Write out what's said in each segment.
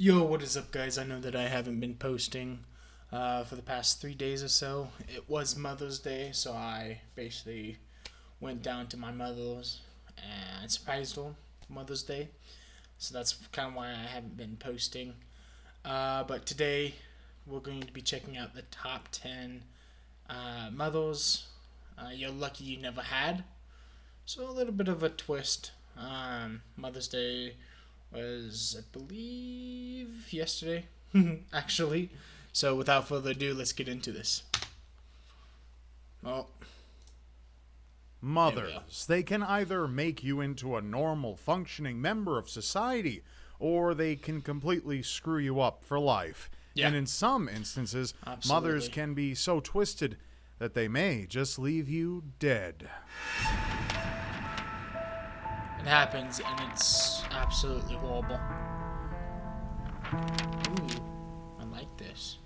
Yo, what is up, guys? I know that I haven't been posting for the past 3 days or so. It was Mother's Day, so I basically went down to my mother's and surprised her Mother's Day. So that's kind of why I haven't been posting. But today we're going to be checking out the top 10 mothers you're lucky you never had. So a little bit of a twist. Mother's Day was, I believe, yesterday, actually. So without further ado, let's get into this. Oh, Mothers, they can either make you into a normal, functioning member of society, or they can completely screw you up for life. Yeah. And in some instances, Absolutely. mothers can be so twisted that they may just leave you dead. it happens, and it's absolutely horrible. Ooh, I like this.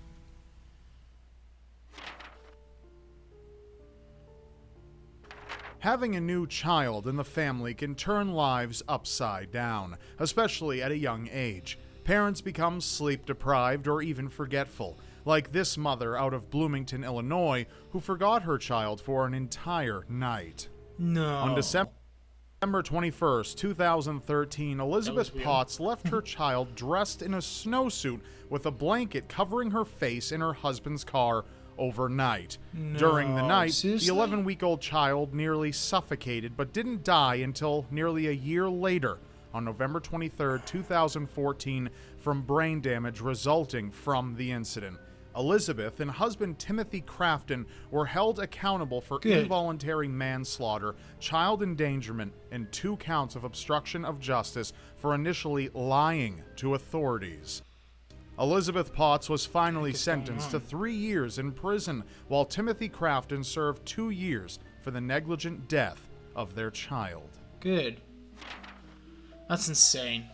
Having a new child in the family can turn lives upside down, especially at a young age. Parents become sleep deprived or even forgetful, like this mother out of Bloomington, Illinois, who forgot her child for an entire night. No. On December 21st, 2013, Elizabeth weird. Potts left her child dressed in a snowsuit with a blanket covering her face in her husband's car overnight. During the night, seriously? the 11-week-old child nearly suffocated but didn't die until nearly a year later, on November 23, 2014, from brain damage resulting from the incident. Elizabeth and husband Timothy Crafton were held accountable for Good. involuntary manslaughter, child endangerment, and 2 counts of obstruction of justice for initially lying to authorities. Elizabeth Potts was finally What is going sentenced on? to 3 years in prison, while Timothy Crafton served 2 years for the negligent death of their child. Good. That's insane.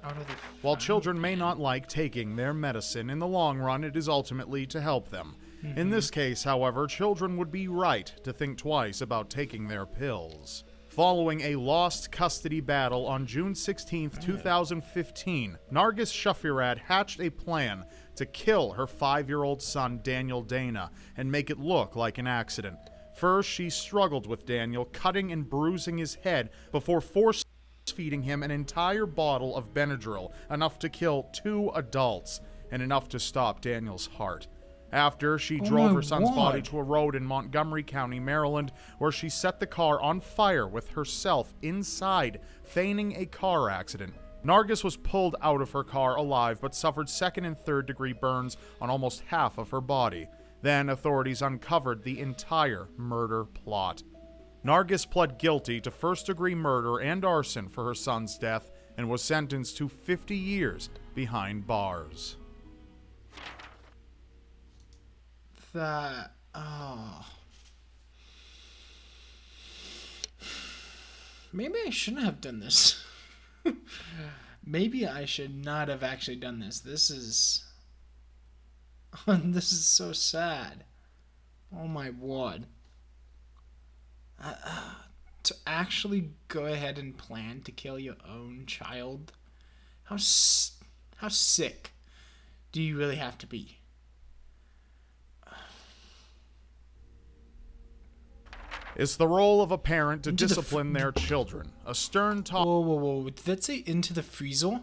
Out of the While frying children may pan. not like taking their medicine, in the long run it is ultimately to help them. In this case, however, children would be right to think twice about taking their pills. Following a lost custody battle on June 16, 2015, Nargis Shafirad hatched a plan to kill her 5-year-old son Daniel Dana and make it look like an accident. First, she struggled with Daniel, cutting and bruising his head before force-feeding him an entire bottle of Benadryl, enough to kill 2 adults and enough to stop Daniel's heart. After, she drove my her son's body word. to a road in Montgomery County, Maryland, where she set the car on fire with herself inside, feigning a car accident. Nargis was pulled out of her car alive but suffered 2nd and 3rd degree burns on almost half of her body. Then authorities uncovered the entire murder plot. Nargis pled guilty to 1st-degree murder and arson for her son's death and was sentenced to 50 years behind bars. That. Oh. Maybe I shouldn't have done this. Maybe I should not have actually done this. This is. This is so sad. Oh my word. To actually go ahead and plan to kill your own child? How sick do you really have to be? It's the role of a parent to Into the discipline their children. A stern talk. Whoa, whoa, whoa. Did that say into the freezer?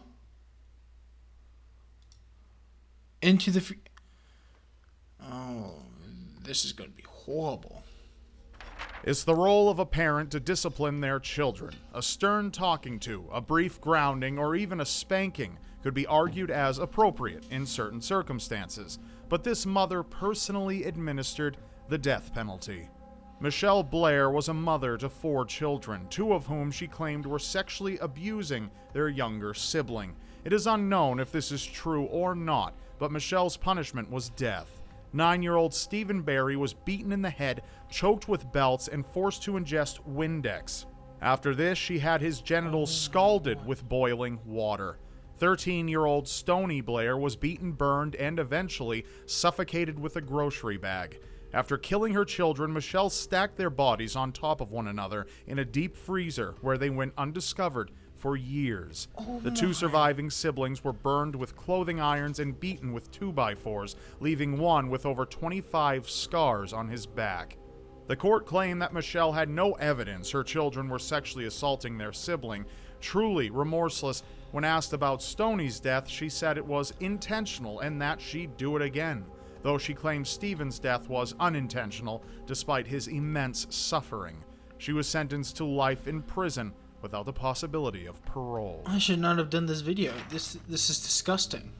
Into the Oh, this is going to be horrible. It's the role of a parent to discipline their children. A stern talking to, a brief grounding, or even a spanking could be argued as appropriate in certain circumstances. But this mother personally administered the death penalty. Michelle Blair was a mother to 4 children, 2 of whom she claimed were sexually abusing their younger sibling. It is unknown if this is true or not, but Michelle's punishment was death. 9-year-old Stephen Barry was beaten in the head, choked with belts, and forced to ingest Windex. After this, she had his genitals scalded with boiling water. 13-year-old Stony Blair was beaten, burned, and eventually suffocated with a grocery bag. After killing her children, Michelle stacked their bodies on top of one another in a deep freezer where they went undiscovered for years. The two surviving siblings were burned with clothing irons and beaten with 2x4s, leaving one with over 25 scars on his back. The court claimed that Michelle had no evidence her children were sexually assaulting their sibling. Truly remorseless, when asked about Stoney's death, she said it was intentional and that she'd do it again, though she claims Stephen's death was unintentional despite his immense suffering. She was sentenced to life in prison without the possibility of parole. I should not have done this video. This is disgusting.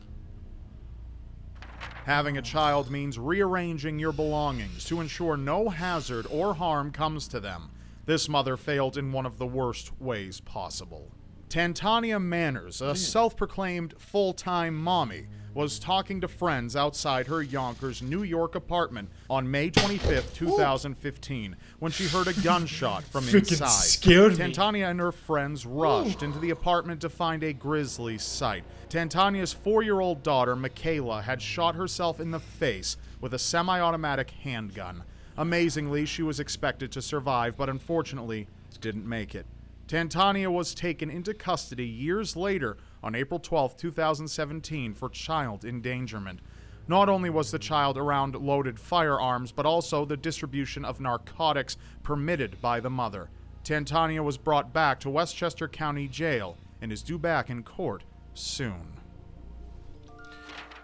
Having a child means rearranging your belongings to ensure no hazard or harm comes to them. This mother failed in one of the worst ways possible. Tantania Manners, a self-proclaimed full-time mommy, was talking to friends outside her Yonkers, New York apartment on May 25th, 2015, when she heard a gunshot from inside. Scared me. Tantania and her friends rushed into the apartment to find a grisly sight. Tantania's 4-year-old daughter, Michaela, had shot herself in the face with a semi-automatic handgun. Amazingly, she was expected to survive, but unfortunately didn't make it. Tantania was taken into custody years later on April 12, 2017 for child endangerment. Not only was the child around loaded firearms, but also the distribution of narcotics permitted by the mother. Tantania was brought back to Westchester County Jail and is due back in court soon.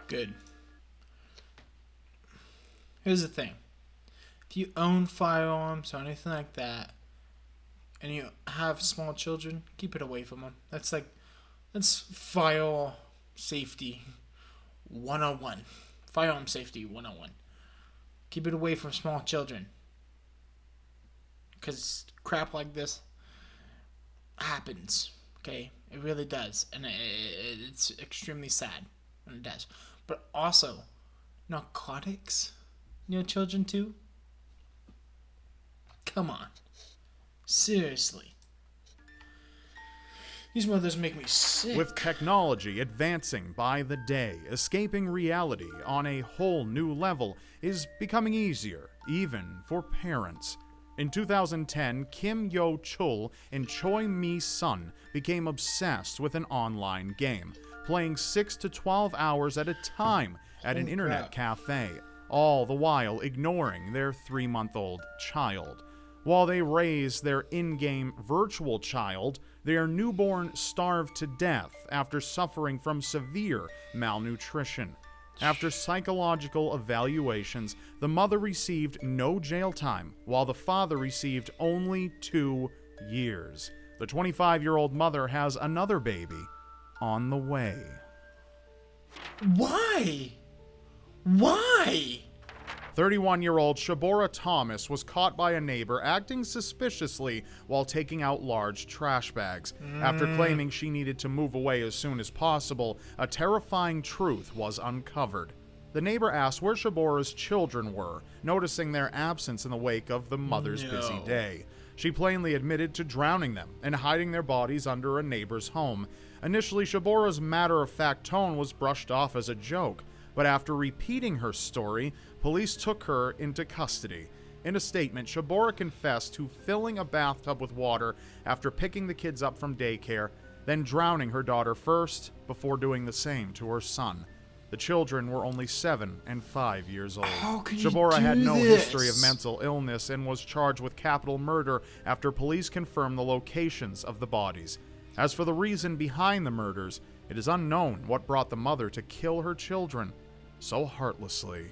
Good. Here's the thing. If you own firearms or anything like that, and you have small children, keep it away from them. That's fire safety 101. Firearm safety 101. Keep it away from small children. Because crap like this happens, okay? It really does. And it's extremely sad when it does. But also, narcotics near children too? Come on. Seriously. These mothers make me sick. With technology advancing by the day, escaping reality on a whole new level is becoming easier, even for parents. In 2010, Kim Yo Chul and Choi Mi Sun became obsessed with an online game, playing 6 to 12 hours at a time at an internet cafe, all the while ignoring their 3-month-old child. While they raise their in-game virtual child, their newborn starved to death after suffering from severe malnutrition. After psychological evaluations, the mother received no jail time, while the father received only 2 years. The 25-year-old mother has another baby on the way. Why? Why? 31-year-old Shabora Thomas was caught by a neighbor acting suspiciously while taking out large trash bags. After claiming she needed to move away as soon as possible, a terrifying truth was uncovered. The neighbor asked where Shabora's children were, noticing their absence in the wake of the mother's busy day. She plainly admitted to drowning them and hiding their bodies under a neighbor's home. Initially, Shabora's matter-of-fact tone was brushed off as a joke, but after repeating her story, police took her into custody. In a statement, Shabora confessed to filling a bathtub with water after picking the kids up from daycare, then drowning her daughter first before doing the same to her son. The children were only 7 and 5 years old. How could you Shabora had do no this? history of mental illness and was charged with capital murder after police confirmed the locations of the bodies. As for the reason behind the murders, it is unknown what brought the mother to kill her children so heartlessly.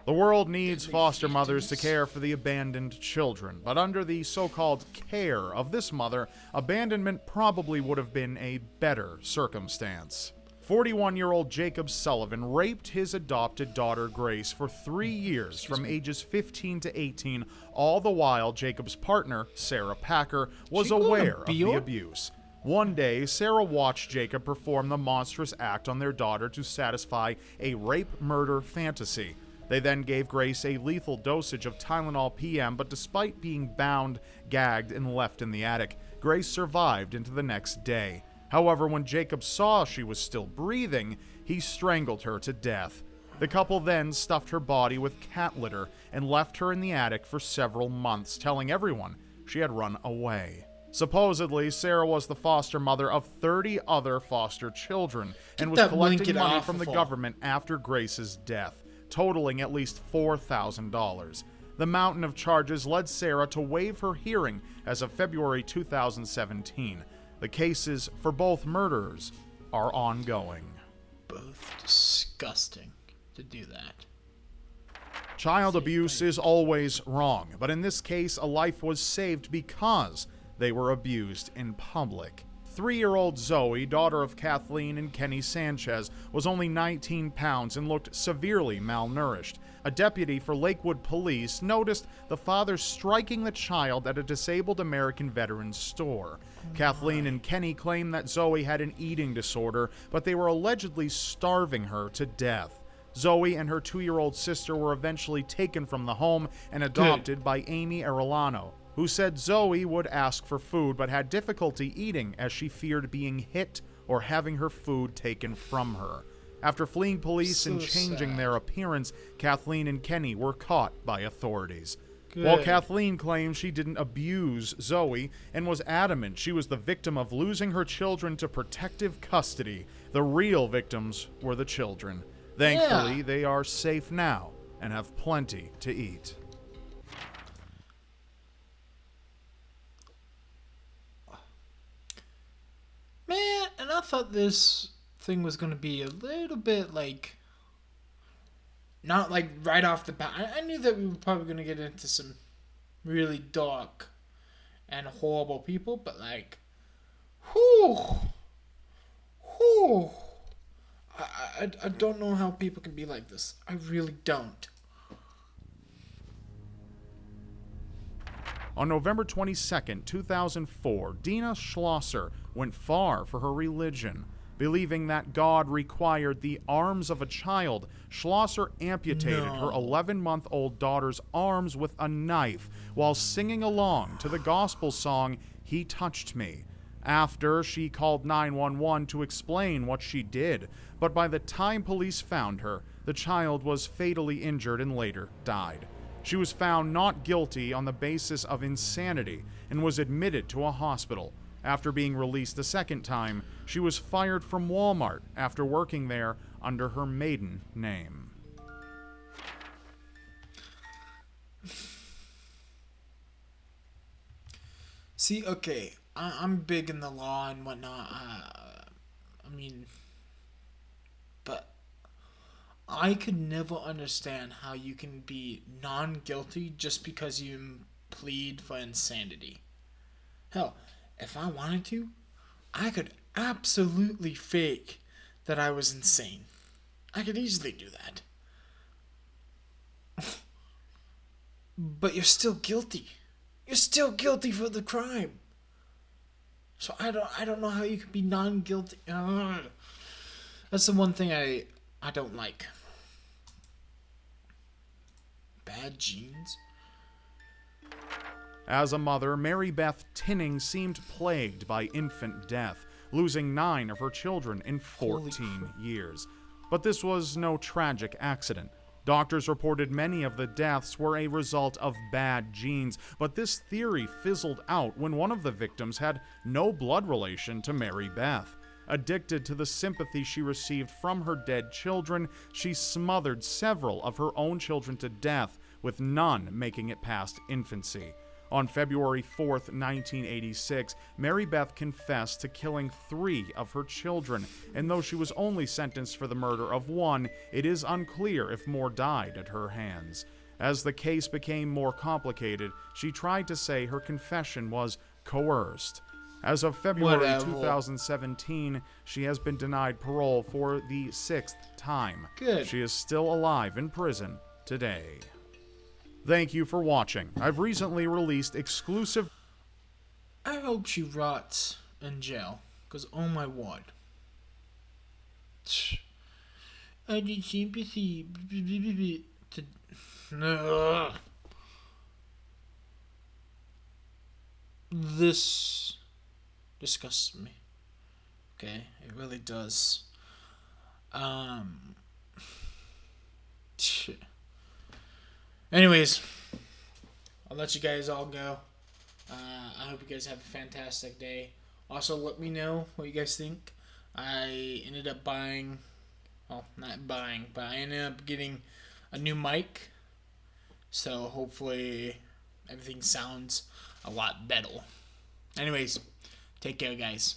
The world needs foster mothers to care for the abandoned children, but under the so-called care of this mother, abandonment probably would have been a better circumstance. 41-year-old Jacob Sullivan raped his adopted daughter Grace for 3 years from ages 15 to 18, all the while Jacob's partner, Sarah Packer, was aware of the abuse. One day, Sarah watched Jacob perform the monstrous act on their daughter to satisfy a rape-murder fantasy. They then gave Grace a lethal dosage of Tylenol PM, but despite being bound, gagged, and left in the attic, Grace survived into the next day. However, when Jacob saw she was still breathing, he strangled her to death. The couple then stuffed her body with cat litter and left her in the attic for several months, telling everyone she had run away. Supposedly, Sarah was the foster mother of 30 other foster children and was collecting money from the government after Grace's death, totaling at least $4,000. The mountain of charges led Sarah to waive her hearing as of February 2017. The cases for both murderers are ongoing. Both disgusting to do that. Child abuse is always wrong, but in this case, a life was saved because they were abused in public. 3-year-old Zoe, daughter of Kathleen and Kenny Sanchez, was only 19 pounds and looked severely malnourished. A deputy for Lakewood Police noticed the father striking the child at a disabled American veterans store. Kathleen and Kenny claimed that Zoe had an eating disorder, but they were allegedly starving her to death. Zoe and her 2-year-old sister were eventually taken from the home and adopted by Amy Arellano, who said Zoe would ask for food but had difficulty eating as she feared being hit or having her food taken from her. After fleeing police and changing their appearance, Kathleen and Kenny were caught by authorities. While Kathleen claimed she didn't abuse Zoe and was adamant she was the victim of losing her children to protective custody, the real victims were the children. Thankfully, they are safe now and have plenty to eat. Man, and I thought this thing was going to be a little bit like, not like right off the bat. I knew that we were probably going to get into some really dark and horrible people, but like, I don't know how people can be like this. I really don't. On November 22, 2004, Dina Schlosser went far for her religion. Believing that God required the arms of a child, Schlosser amputated her 11-month-old daughter's arms with a knife while singing along to the gospel song, "He Touched Me." After, she called 911 to explain what she did, but by the time police found her, the child was fatally injured and later died. She was found not guilty on the basis of insanity and was admitted to a hospital. After being released a second time, she was fired from Walmart after working there under her maiden name. See, okay, I'm big in the law and whatnot. But I could never understand how you can be non-guilty just because you plead for insanity. Hell, if I wanted to, I could absolutely fake that I was insane. I could easily do that. But you're still guilty. You're still guilty for the crime. So I don't know how you could be non-guilty. That's the one thing I don't like. Bad genes. As a mother, Mary Beth Tinning seemed plagued by infant death, losing 9 of her children in 14 years. But this was no tragic accident. Doctors reported many of the deaths were a result of bad genes, but this theory fizzled out when one of the victims had no blood relation to Mary Beth. Addicted to the sympathy she received from her dead children, she smothered several of her own children to death, with none making it past infancy. On February 4th, 1986, Mary Beth confessed to killing 3 of her children, and though she was only sentenced for the murder of 1, it is unclear if more died at her hands. As the case became more complicated, she tried to say her confession was coerced. As of February 2017, she has been denied parole for the 6th time. Good. She is still alive in prison today. Thank you for watching. I've recently released exclusive... I hope she rots in jail, because oh my word. I need sympathy. This disgusts me. Okay, it really does. Anyways, I'll let you guys all go. I hope you guys have a fantastic day. Also, let me know what you guys think. I ended up buying, well, not buying, but I ended up getting a new mic. So hopefully everything sounds a lot better. Anyways, take care, guys.